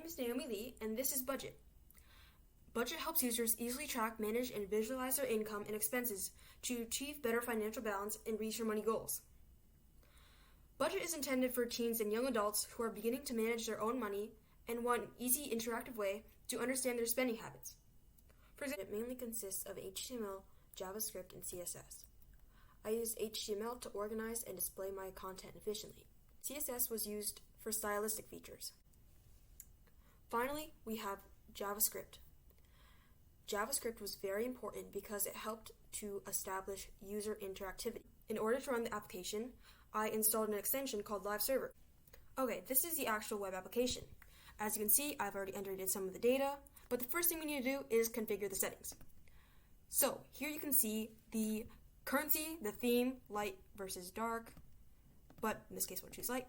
is Naomi Lee, and this is BudgeIt. BudgeIt helps users easily track, manage, and visualize their income and expenses to achieve better financial balance and reach your money goals. BudgeIt is intended for teens and young adults who are beginning to manage their own money and want an easy, interactive way to understand their spending habits. For example, it mainly consists of HTML, JavaScript, and CSS. I use HTML to organize and display my content efficiently. CSS was used for stylistic features. Finally, we have JavaScript. JavaScript was very important because it helped to establish user interactivity. In order to run the application, I installed an extension called Live Server. Okay, this is the actual web application. As you can see, I've already entered in some of the data, but the first thing we need to do is configure the settings. So here you can see the currency, the theme, light versus dark, but in this case we'll choose light,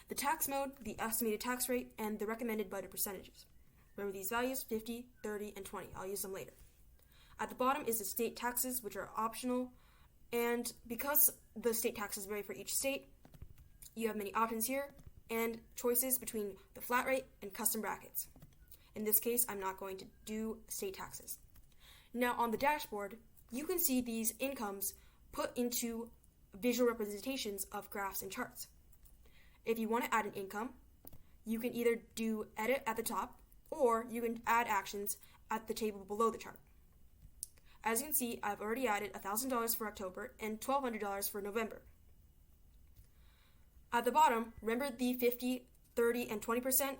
the tax mode, the estimated tax rate, and the recommended budget percentages. Remember these values, 50, 30, and 20. I'll use them later. At the bottom is the state taxes, which are optional, and because the state taxes vary for each state, you have many options here and choices between the flat rate and custom brackets. In this case, I'm not going to do state taxes. Now on the dashboard, you can see these incomes put into visual representations of graphs and charts. If you want to add an income, you can either do edit at the top, or you can add actions at the table below the chart. As you can see, I've already added $1,000 for October and $1,200 for November. At the bottom, remember the 50, 30, and 20%?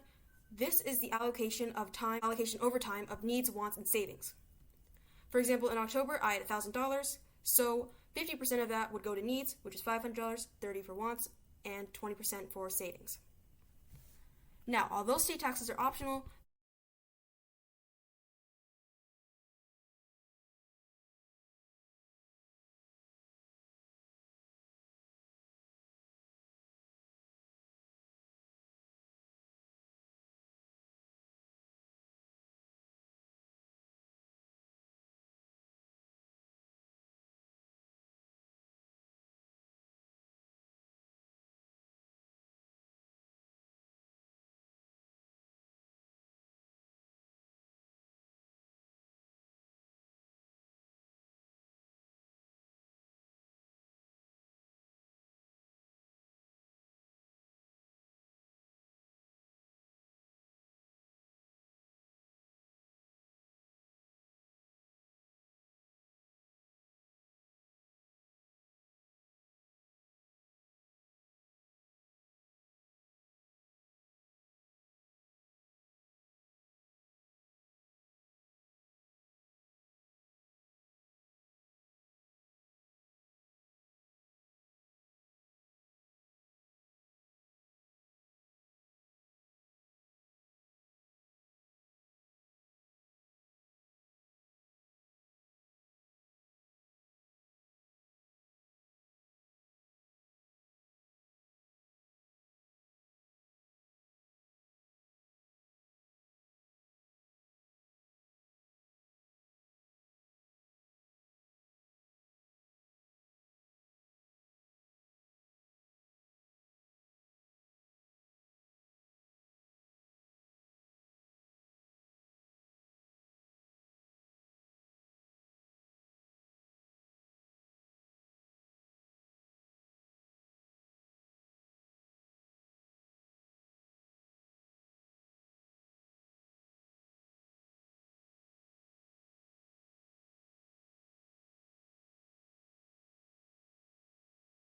This is the allocation over time of needs, wants, and savings. For example, in October, I had $1,000, so 50% of that would go to needs, which is $500, 30% for wants, and 20% for savings. Now, although state taxes are optional,